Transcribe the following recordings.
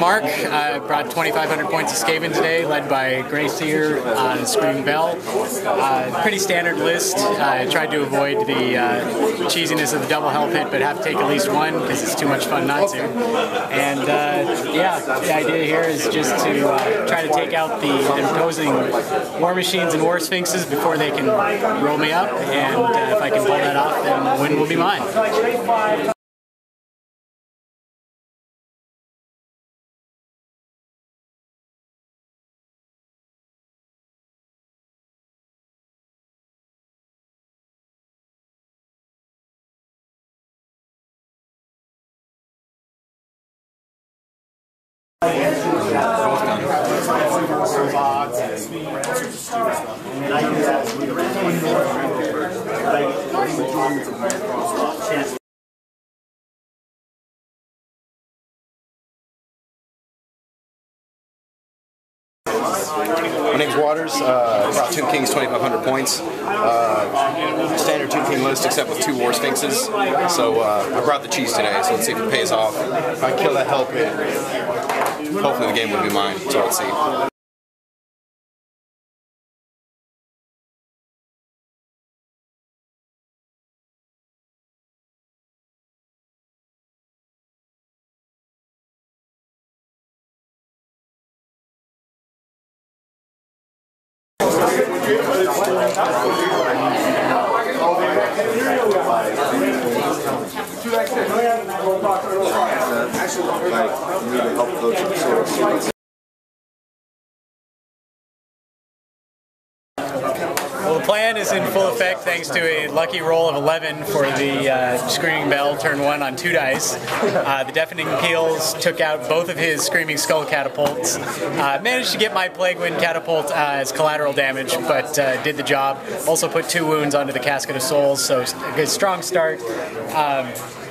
Mark. I brought 2,500 points of Skaven today, led by Grayseer on Screaming Bell. Pretty standard list. I tried to avoid the cheesiness of the double health hit, but have to take at least one because it's too much fun not to. And yeah, the idea here is just to try to take out the imposing War Machines and War Sphinxes before they can roll me up, and if I can pull that off, then the win will be mine. My name's Waters. Brought Tomb King's 2,500 points. Standard Tomb King list except with 2 War Sphinxes. So I brought the cheese today, so let's see if it pays off. If I kill that help it, hopefully the game will be mine, so let's see. Well, the plan is in full effect thanks to a lucky roll of 11 for the Screaming Bell turn 1 on 2 dice. The Deafening Peals took out both of his Screaming Skull catapults. Managed to get my Plague Wind catapult as collateral damage, but did the job. Also put 2 wounds onto the Casket of Souls, so a good strong start.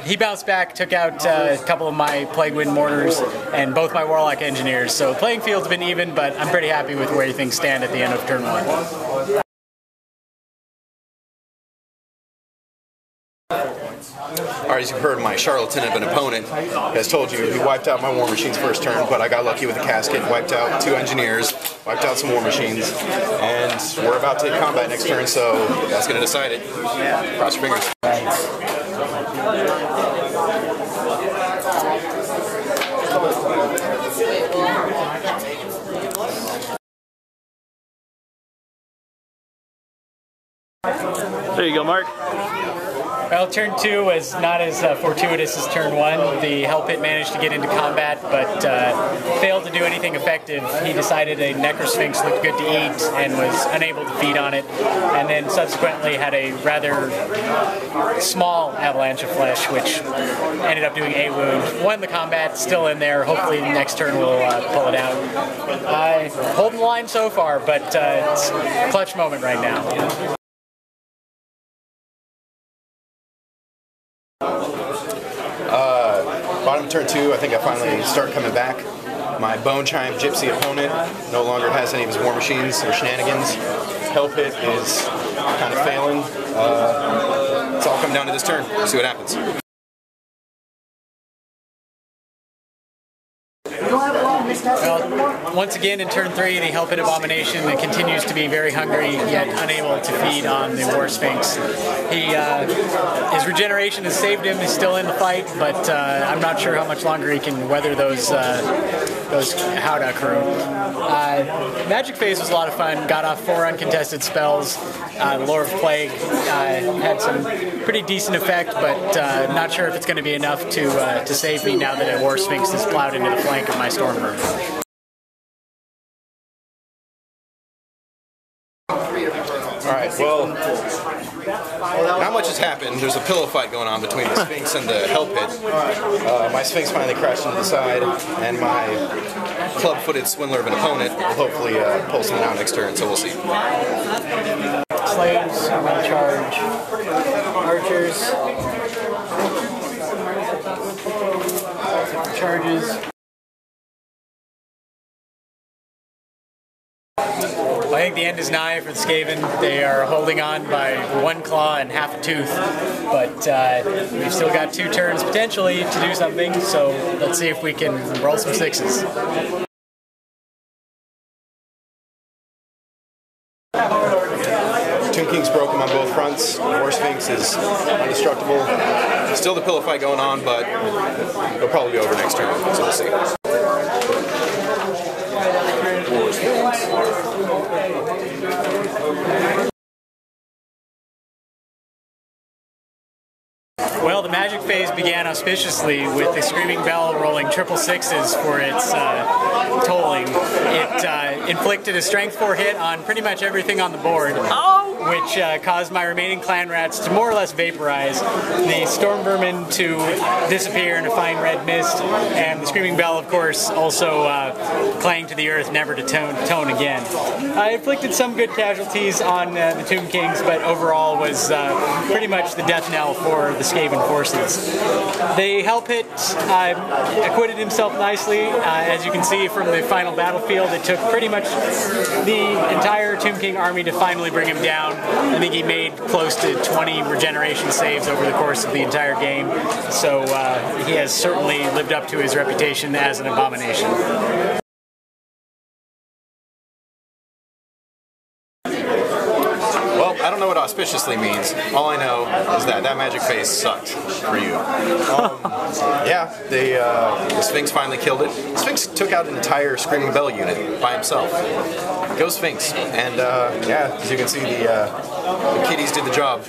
He bounced back, took out a couple of my Plague Wind mortars and both my Warlock engineers. So playing field's been even, but I'm pretty happy with where things stand at the end of turn 1. Alright, as you've heard, my charlatan of an opponent has told you he wiped out my War Machines first turn, but I got lucky with the casket, wiped out 2 engineers, wiped out some War Machines, and we're about to hit combat next turn, so that's going to decide it. Cross your fingers. There you go, Mark. Well, turn 2 was not as fortuitous as turn 1. The Hell Pit managed to get into combat, but failed to do anything effective. He decided a Necrosphinx looked good to eat and was unable to feed on it, and then subsequently had a rather small avalanche of flesh, which ended up doing a wound. Won the combat, still in there. Hopefully next turn we'll pull it out. Holding the line so far, but it's a clutch moment right now. Bottom of turn 2, I think I finally start coming back. My Bone Chime Gypsy opponent no longer has any of his War Machines or shenanigans. Hell Pit is kind of failing. It's all come down to this turn. We'll see what happens. Well, once again in turn 3, the Hell Pit Abomination continues to be very hungry, yet unable to feed on the War Sphinx. His regeneration has saved him. He's still in the fight, but I'm not sure how much longer he can weather those Howdah crew. Magic Phase was a lot of fun. Got off 4 uncontested spells. Lore of Plague had some pretty decent effect, but not sure if it's going to be enough to save me now that a War Sphinx is plowed into the flank of my Stormbird. Alright, well, not much has happened. There's a pillow fight going on between the Sphinx and the Hell Pit. My Sphinx finally crashed into the side, and my club-footed swindler of an opponent will hopefully pull something out next turn, so we'll see. Slaves, I'm going to charge. Archers. Charges. Well, I think the end is nigh for the Skaven. They are holding on by one claw and half a tooth, but we've still got 2 turns potentially to do something, so let's see if we can roll some 6s. Tomb King's broken on both fronts. War Sphinx is indestructible. Still the pillow fight going on, but it'll probably be over next turn, so we'll see. Well, the magic phase began auspiciously with the Screaming Bell rolling triple 6s for its tolling. It inflicted a strength 4 hit on pretty much everything on the board, which caused my remaining clan rats to more or less vaporize, the storm vermin to disappear in a fine red mist, and the Screaming Bell, of course, also clang to the earth, never to tone again. I inflicted some good casualties on the Tomb Kings, but overall was pretty much the death knell for the Skaven forces. The Hell Pit acquitted himself nicely. As you can see from the final battlefield, it took pretty much the entire Tomb King army to finally bring him down. I think he made close to 20 regeneration saves over the course of the entire game, so he has certainly lived up to his reputation as an abomination. Well, I don't know what auspiciously means. All I know is that magic phase sucked for you. Yeah, the Sphinx finally killed it. The Sphinx took out an entire Screaming Bell unit by himself. Go Sphinx. And yeah, as you can see, the kitties did the job.